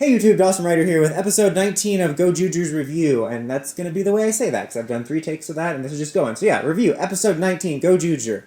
Hey YouTube, Dawson Ryder here with episode 19 of Gozyuger's review, and that's going to be the way I say that, because I've done 3 takes of that, and this is just going. So yeah, review, episode 19, Gozyuger.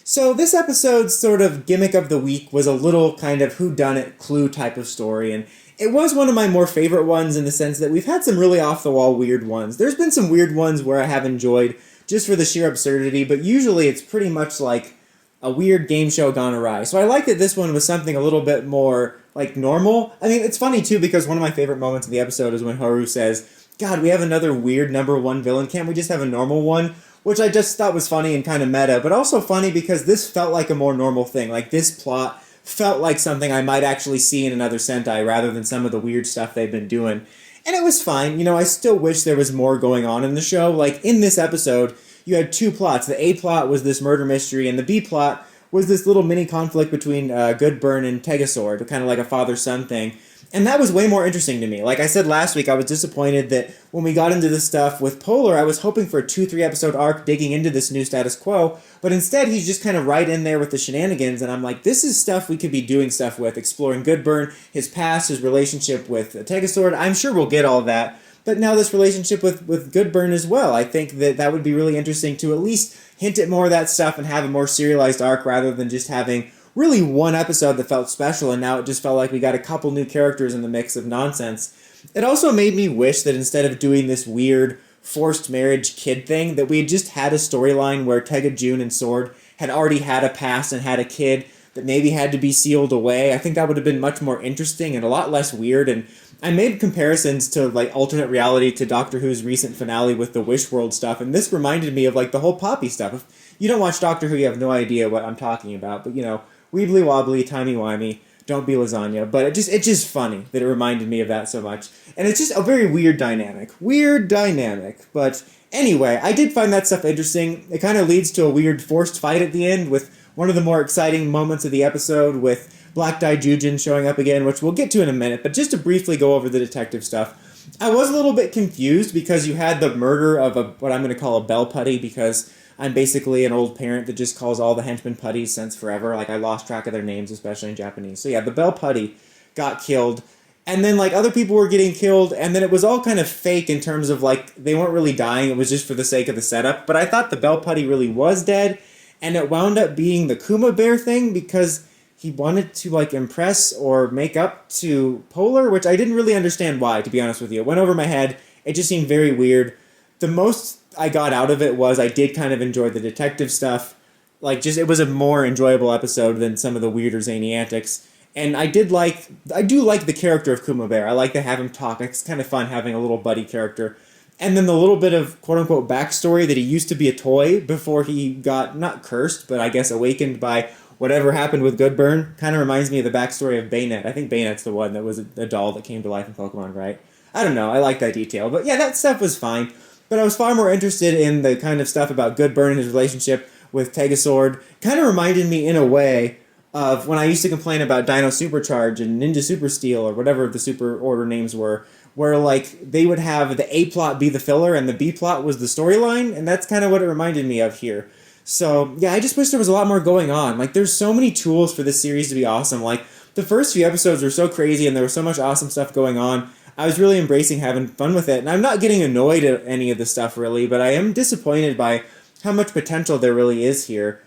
So this episode's sort of gimmick of the week was a little kind of whodunit clue type of story, and it was one of my more favorite ones in the sense that we've had some really off-the-wall weird ones. There's been some weird ones where I have enjoyed just for the sheer absurdity, but usually it's pretty much like a weird game show gone awry. So I like that this one was something a little bit more like normal. I mean, it's funny too because one of my favorite moments of the episode is when Haru says, "God, we have another weird number 1 villain. Can't we just have a normal one?" Which I just thought was funny and kind of meta, but also funny because this felt like a more normal thing. Like this plot felt like something I might actually see in another Sentai rather than some of the weird stuff they've been doing. And it was fine. You know, I still wish there was more going on in the show. Like in this episode, you had 2 plots. The A plot was this murder mystery, and the B plot was this little mini conflict between Goodburne and Tegasword, kind of like a father-son thing. And that was way more interesting to me. Like I said last week, I was disappointed that when we got into this stuff with Polar, I was hoping for a 2-3 episode arc digging into this new status quo, but instead he's just kind of right in there with the shenanigans, and I'm like, this is stuff we could be doing stuff with, exploring Goodburne, his past, his relationship with Tegasword. I'm sure we'll get all that. But now this relationship with Goodburne as well. I think that would be really interesting to at least hint at more of that stuff and have a more serialized arc rather than just having really one episode that felt special and now it just felt like we got a couple new characters in the mix of nonsense. It also made me wish that instead of doing this weird forced marriage kid thing, that we had just had a storyline where June and Zord had already had a past and had a kid that maybe had to be sealed away. I think that would have been much more interesting and a lot less weird. And I made comparisons to like alternate reality to Doctor Who's recent finale with the Wish World stuff, and this reminded me of like the whole Poppy stuff. If you don't watch Doctor Who, you have no idea what I'm talking about, but you know, weebly wobbly, timey-wimey, don't be lasagna. But it's just funny that it reminded me of that so much. And it's just a very weird dynamic. Weird dynamic. But anyway, I did find that stuff interesting. It kind of leads to a weird forced fight at the end with one of the more exciting moments of the episode with Black Daizyuzin showing up again, which we'll get to in a minute. But just to briefly go over the detective stuff, I was a little bit confused because you had the murder of what I'm going to call a bell putty, because I'm basically an old parent that just calls all the henchmen putties since forever. Like, I lost track of their names, especially in Japanese. So yeah, the bell putty got killed. And then, like, other people were getting killed. And then it was all kind of fake in terms of, like, they weren't really dying. It was just for the sake of the setup. But I thought the bell putty really was dead. And it wound up being the Kuma Bear thing because he wanted to, like, impress or make up to Polar, which I didn't really understand why, to be honest with you. It went over my head. It just seemed very weird. The most I got out of it was I did kind of enjoy the detective stuff. Like, just, it was a more enjoyable episode than some of the weirder zany antics. And I do like the character of Kuma Bear. I like to have him talk. It's kind of fun having a little buddy character. And then the little bit of quote-unquote backstory that he used to be a toy before he got, not cursed, but I guess awakened by whatever happened with Goodburne, kind of reminds me of the backstory of Baynet. I think Baynet's the one that was a doll that came to life in Pokemon, right? I don't know. I like that detail. But yeah, that stuff was fine. But I was far more interested in the kind of stuff about Goodburne and his relationship with Tegasword. Kind of reminded me, in a way, of when I used to complain about Dino Supercharge and Ninja Super Steel, or whatever the super order names were, where, like, they would have the A plot be the filler and the B plot was the storyline, and that's kind of what it reminded me of here. So, yeah, I just wish there was a lot more going on. Like, there's so many tools for this series to be awesome. Like, the first few episodes were so crazy and there was so much awesome stuff going on. I was really embracing having fun with it, and I'm not getting annoyed at any of the stuff, really, but I am disappointed by how much potential there really is here.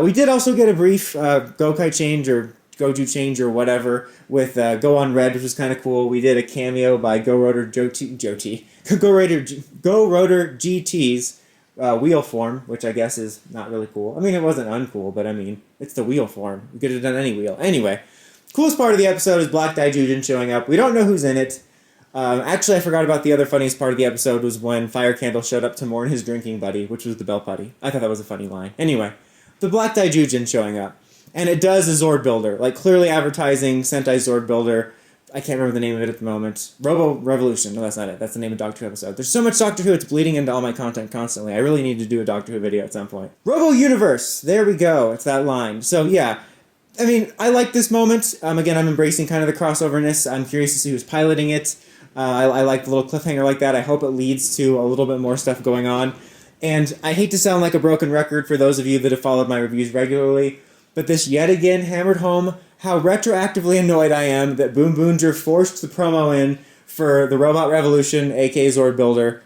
We did also get a brief Gokai change, or Goju change, or whatever, with Go on Red, which was kind of cool. We did a cameo by Go Rotor GT's wheel form, which I guess is not really cool. I mean, it wasn't uncool, but I mean, it's the wheel form. We could have done any wheel. Anyway, coolest part of the episode is Black Daizyuzin showing up. We don't know who's in it. Actually, I forgot about the other funniest part of the episode was when Fire Candle showed up to mourn his drinking buddy, which was the Bell Putty. I thought that was a funny line. Anyway, the Black Daizyuzin showing up. And it does a Zord Builder, like clearly advertising Sentai Zord Builder. I can't remember the name of it at the moment. Robo Revolution. No, that's not it. That's the name of Doctor Who episode. There's so much Doctor Who, it's bleeding into all my content constantly. I really need to do a Doctor Who video at some point. Robo Universe! There we go. It's that line. So, yeah. I mean, I like this moment. Again, I'm embracing kind of the crossoverness. I'm curious to see who's piloting it. I like the little cliffhanger like that. I hope it leads to a little bit more stuff going on. And I hate to sound like a broken record for those of you that have followed my reviews regularly, but this yet again hammered home how retroactively annoyed I am that Boom Boonger forced the promo in for the Robot Revolution, aka Zord Builder,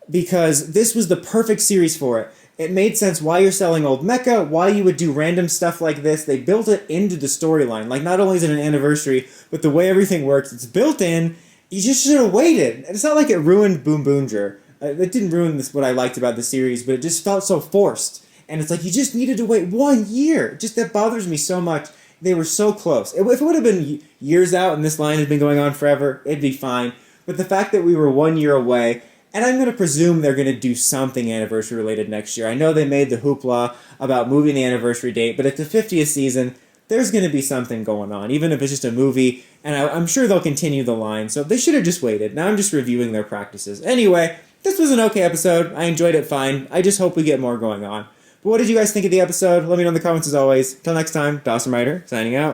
because this was the perfect series for it. It made sense why you're selling old mecha, why you would do random stuff like this. They built it into the storyline. Like, not only is it an anniversary, but the way everything works, it's built in. You just should have waited. It's not like it ruined Boom Boonger. It didn't ruin what I liked about the series, but it just felt so forced. And it's like, you just needed to wait 1 year. Just, that bothers me so much. They were so close. If it would have been years out and this line had been going on forever, it'd be fine. But the fact that we were 1 year away, and I'm going to presume they're going to do something anniversary related next year. I know they made the hoopla about moving the anniversary date, but at the 50th season, there's going to be something going on, even if it's just a movie, and I'm sure they'll continue the line, so they should have just waited. Now I'm just reviewing their practices. Anyway, this was an okay episode. I enjoyed it fine. I just hope we get more going on. But what did you guys think of the episode? Let me know in the comments as always. Till next time, Dawson Ryder, signing out.